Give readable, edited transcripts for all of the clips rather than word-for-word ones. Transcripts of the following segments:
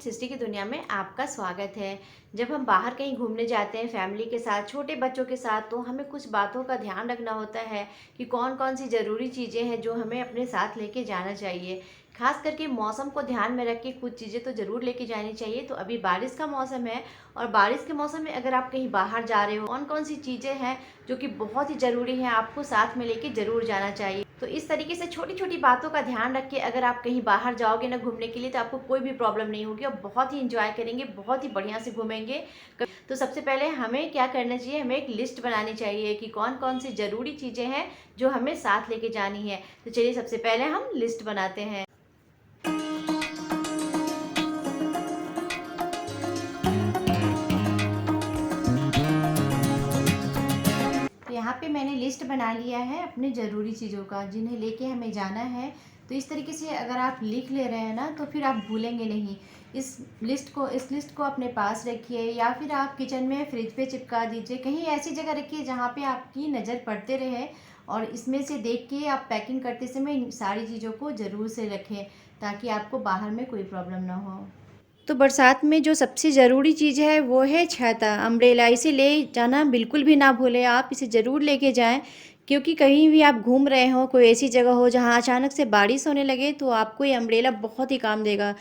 सृष्टि की दुनिया में आपका स्वागत है। जब हम बाहर कहीं घूमने जाते हैं फैमिली के साथ, छोटे बच्चों के साथ, तो हमें कुछ बातों का ध्यान रखना होता है कि कौन कौन सी ज़रूरी चीज़ें हैं जो हमें अपने साथ लेके जाना चाहिए। खास करके मौसम को ध्यान में रख के कुछ चीज़ें तो ज़रूर लेके जानी चाहिए। तो अभी बारिश का मौसम है और बारिश के मौसम में अगर आप कहीं बाहर जा रहे हो, कौन कौन सी चीज़ें हैं जो कि बहुत ही ज़रूरी हैं, आपको साथ में लेके ज़रूर जाना चाहिए। तो इस तरीके से छोटी छोटी बातों का ध्यान रख के अगर आप कहीं बाहर जाओगे ना घूमने के लिए, तो आपको कोई भी प्रॉब्लम नहीं होगी और बहुत ही इंजॉय करेंगे, बहुत ही बढ़िया से घूमेंगे। तो सबसे पहले हमें क्या करना चाहिए, हमें एक लिस्ट बनानी चाहिए कि कौन कौन सी ज़रूरी चीज़ें हैं जो हमें साथ लेके जानी है। तो चलिए सबसे पहले हम लिस्ट बनाते हैं। तो यहाँ पे मैंने लिस्ट बना लिया है अपने ज़रूरी चीज़ों का, जिन्हें लेके हमें जाना है। तो इस तरीके से अगर आप लिख ले रहे हैं ना, तो फिर आप भूलेंगे नहीं। इस लिस्ट को अपने पास रखिए या फिर आप किचन में फ्रिज पे चिपका दीजिए, कहीं ऐसी जगह रखिए जहाँ पे आपकी नज़र पड़ते रहे। और इसमें से देख के आप पैकिंग करते समय इन सारी चीज़ों को ज़रूर से रखें, ताकि आपको बाहर में कोई प्रॉब्लम ना हो। तो बरसात में जो सबसे ज़रूरी चीज़ है वो है छाता, अम्ब्रेला। इसे ले जाना बिल्कुल भी ना भूलें, आप इसे ज़रूर लेके जाएं। क्योंकि कहीं भी आप घूम रहे हो, कोई ऐसी जगह हो जहां अचानक से बारिश होने लगे, तो आपको ये अम्ब्रेला बहुत ही काम देगा।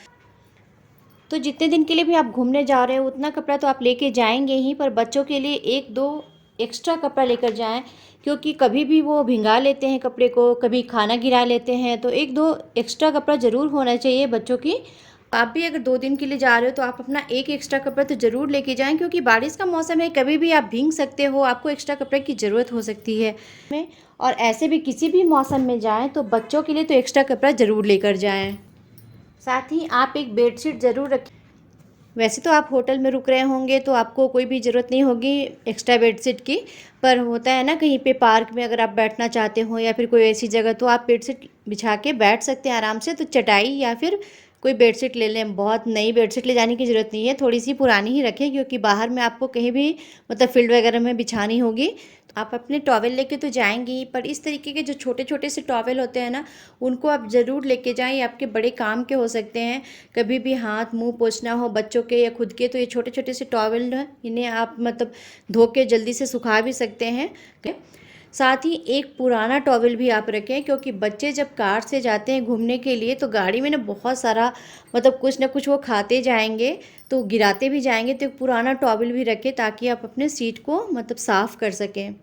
तो जितने दिन के लिए भी आप घूमने जा रहे हो उतना कपड़ा तो आप लेके जाएंगे ही, पर बच्चों के लिए एक दो एक्स्ट्रा कपड़ा लेकर जाएं। क्योंकि कभी भी वो भिंगा लेते हैं कपड़े को, कभी खाना गिरा लेते हैं, तो एक दो एक्स्ट्रा कपड़ा ज़रूर होना चाहिए बच्चों की। आप भी अगर 2 दिन के लिए जा रहे हो तो आप अपना एक एक्स्ट्रा कपड़ा तो ज़रूर लेके जाएं, क्योंकि बारिश का मौसम है, कभी भी आप भीग सकते हो, आपको एक्स्ट्रा कपड़े की ज़रूरत हो सकती है। और ऐसे भी किसी भी मौसम में जाएं तो बच्चों के लिए तो एक्स्ट्रा कपड़ा ज़रूर लेकर जाएं। साथ ही आप एक बेडशीट ज़रूर रखें। वैसे तो आप होटल में रुक रहे होंगे तो आपको कोई भी ज़रूरत नहीं होगी एक्स्ट्रा बेडशीट की। पर होता है ना, कहीं पे पार्क में अगर आप बैठना चाहते हो या फिर कोई ऐसी जगह, तो आप बेडशीट बिछा के बैठ सकते हैं आराम से। तो चटाई या फिर कोई बेडशीट ले लें। बहुत नई बेडशीट ले जाने की ज़रूरत नहीं है, थोड़ी सी पुरानी ही रखें, क्योंकि बाहर में आपको कहीं भी मतलब फील्ड वगैरह में बिछानी होगी। तो आप अपने टॉवेल लेके तो जाएंगी ही, पर इस तरीके के जो छोटे छोटे से टॉवेल होते हैं ना, उनको आप ज़रूर लेके जाएं। ये आपके बड़े काम के हो सकते हैं। कभी भी हाथ मुंह पोंछना हो बच्चों के या खुद के, तो ये छोटे छोटे से टॉवेल हैं, इन्हें आप मतलब धो के जल्दी से सुखा भी सकते हैं। साथ ही एक पुराना टॉवेल भी आप रखें, क्योंकि बच्चे जब कार से जाते हैं घूमने के लिए, तो गाड़ी में ना बहुत सारा मतलब कुछ ना कुछ वो खाते जाएंगे, तो गिराते भी जाएंगे। तो एक पुराना टॉवेल भी रखें, ताकि आप अपने सीट को मतलब साफ़ कर सकें।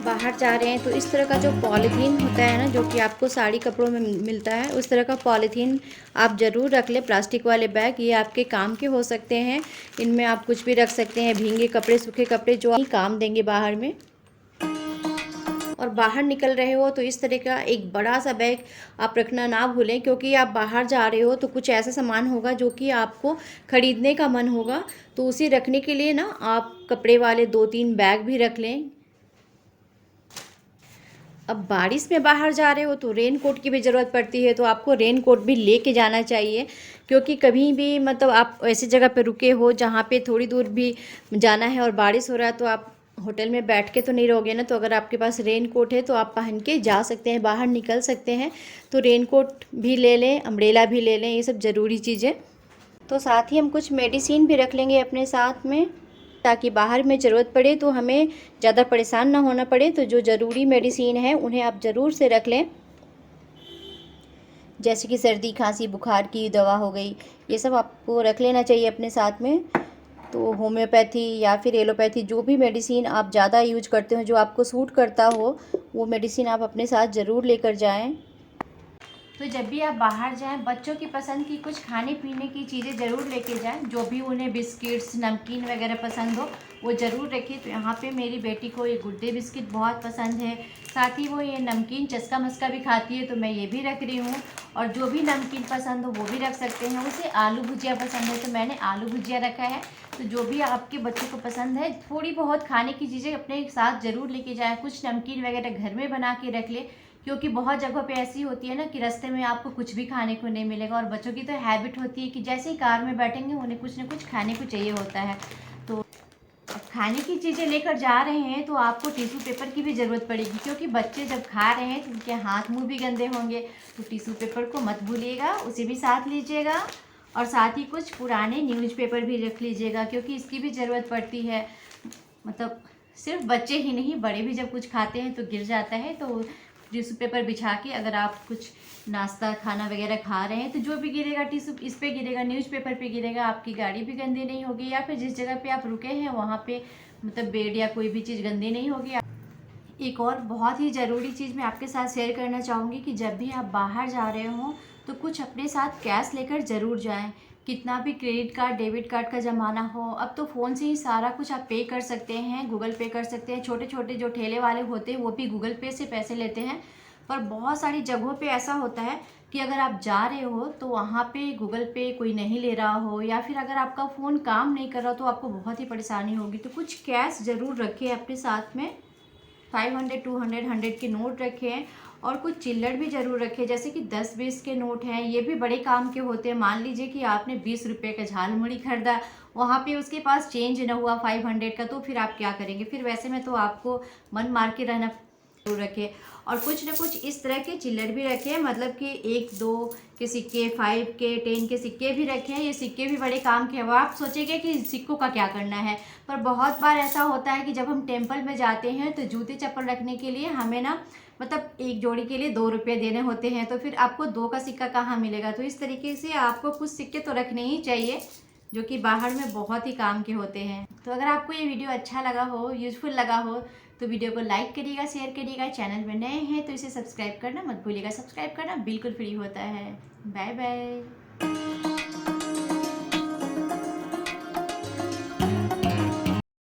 बाहर जा रहे हैं तो इस तरह का जो पॉलीथीन होता है ना, जो कि आपको साड़ी कपड़ों में मिलता है, उस तरह का पॉलीथीन आप ज़रूर रख लें। प्लास्टिक वाले बैग ये आपके काम के हो सकते हैं। इनमें आप कुछ भी रख सकते हैं, भीगे कपड़े, सूखे कपड़े, जो ही काम देंगे बाहर में। और बाहर निकल रहे हो तो इस तरह का एक बड़ा सा बैग आप रखना ना भूलें, क्योंकि आप बाहर जा रहे हो तो कुछ ऐसा सामान होगा जो कि आपको ख़रीदने का मन होगा। तो उसे रखने के लिए ना आप कपड़े वाले 2-3 बैग भी रख लें। अब बारिश में बाहर जा रहे हो तो रेन कोट की भी ज़रूरत पड़ती है, तो आपको रेन कोट भी लेके जाना चाहिए। क्योंकि कभी भी मतलब आप ऐसी जगह पे रुके हो जहाँ पे थोड़ी दूर भी जाना है और बारिश हो रहा है, तो आप होटल में बैठ के तो नहीं रहोगे ना। तो अगर आपके पास रेन कोट है तो आप पहन के जा सकते हैं, बाहर निकल सकते हैं। तो रेन कोट भी ले लें, अम्ब्रेला भी ले लें, ये सब ज़रूरी चीज़ें। तो साथ ही हम कुछ मेडिसिन भी रख लेंगे अपने साथ में, ताकि बाहर में ज़रूरत पड़े तो हमें ज़्यादा परेशान ना होना पड़े। तो जो ज़रूरी मेडिसिन है उन्हें आप ज़रूर से रख लें, जैसे कि सर्दी खांसी बुखार की दवा हो गई, ये सब आपको रख लेना चाहिए अपने साथ में। तो होम्योपैथी या फिर एलोपैथी, जो भी मेडिसिन आप ज़्यादा यूज करते हो, जो आपको सूट करता हो, वो मेडिसिन आप अपने साथ ज़रूर लेकर जाएं। तो जब भी आप बाहर जाएं, बच्चों की पसंद की कुछ खाने पीने की चीज़ें ज़रूर लेके जाएं। जो भी उन्हें बिस्किट्स नमकीन वगैरह पसंद हो वो ज़रूर रखें। तो यहाँ पे मेरी बेटी को ये गुड डे बिस्किट बहुत पसंद है, साथ ही वो ये नमकीन चस्का मस्का भी खाती है, तो मैं ये भी रख रही हूँ। और जो भी नमकीन पसंद हो वो भी रख सकते हैं। उसे आलू भुजिया पसंद है तो मैंने आलू भुजिया रखा है। तो जो भी आपके बच्चों को पसंद है, थोड़ी बहुत खाने की चीज़ें अपने साथ ज़रूर लेके जाएँ। कुछ नमकीन वगैरह घर में बना के रख ले, क्योंकि बहुत जगह पे ऐसी होती है ना कि रास्ते में आपको कुछ भी खाने को नहीं मिलेगा। और बच्चों की तो हैबिट होती है कि जैसे ही कार में बैठेंगे उन्हें कुछ ना कुछ खाने को चाहिए होता है। तो खाने की चीज़ें लेकर जा रहे हैं तो आपको टिश्यू पेपर की भी ज़रूरत पड़ेगी, क्योंकि बच्चे जब खा रहे हैं तो उनके हाथ मुंह भी गंदे होंगे। तो टिश्यू पेपर को मत भूलिएगा, उसे भी साथ लीजिएगा। और साथ ही कुछ पुराने न्यूज़पेपर भी रख लीजिएगा, क्योंकि इसकी भी ज़रूरत पड़ती है। मतलब सिर्फ बच्चे ही नहीं, बड़े भी जब कुछ खाते हैं तो गिर जाता है। तो टिश्यू पेपर बिछा के अगर आप कुछ नाश्ता खाना वगैरह खा रहे हैं तो जो भी गिरेगा टिश्यू इस पे गिरेगा, न्यूज़पेपर पे गिरेगा, आपकी गाड़ी भी गंदी नहीं होगी, या फिर जिस जगह पे आप रुके हैं वहाँ पे मतलब बेड या कोई भी चीज़ गंदी नहीं होगी। एक और बहुत ही ज़रूरी चीज़ मैं आपके साथ शेयर करना चाहूँगी कि जब भी आप बाहर जा रहे हों तो कुछ अपने साथ कैश लेकर ज़रूर जाएं। कितना भी क्रेडिट कार्ड डेबिट कार्ड का ज़माना हो, अब तो फ़ोन से ही सारा कुछ आप पे कर सकते हैं, गूगल पे कर सकते हैं। छोटे छोटे जो ठेले वाले होते हैं वो भी गूगल पे से पैसे लेते हैं। पर बहुत सारी जगहों पे ऐसा होता है कि अगर आप जा रहे हो तो वहाँ पे गूगल पे कोई नहीं ले रहा हो, या फिर अगर आपका फ़ोन काम नहीं कर रहा तो आपको बहुत ही परेशानी होगी। तो कुछ कैश ज़रूर रखें अपने साथ में। 500 200 100 के नोट रखे हैं, और कुछ चिल्लर भी ज़रूर रखे, जैसे कि 10-20 के नोट हैं। ये भी बड़े काम के होते हैं। मान लीजिए कि आपने 20 रुपये का झालमुड़ी खरीदा, वहाँ पे उसके पास चेंज न हुआ 500 का, तो फिर आप क्या करेंगे? फिर वैसे में तो आपको मन मार के रहना। जरूर रखे। और कुछ ना कुछ इस तरह के चिल्लर भी रखे, मतलब कि 1-2 के सिक्के, 5 के 10 के सिक्के भी रखे हैं। ये सिक्के भी बड़े काम के हैं। वो आप सोचेंगे कि सिक्कों का क्या करना है, पर बहुत बार ऐसा होता है कि जब हम टेम्पल में जाते हैं तो जूते चप्पल रखने के लिए हमें ना मतलब एक जोड़ी के लिए 2 रुपये देने होते हैं, तो फिर आपको 2 का सिक्का कहाँ मिलेगा? तो इस तरीके से आपको कुछ सिक्के तो रखने ही चाहिए, जो कि बाहर में बहुत ही काम के होते हैं। तो अगर आपको ये वीडियो अच्छा लगा हो, यूज़फुल लगा हो, तो वीडियो को लाइक करिएगा, शेयर करिएगा। चैनल में नए हैं तो इसे सब्सक्राइब करना मत भूलिएगा। सब्सक्राइब करना बिल्कुल फ्री होता है। Bye bye.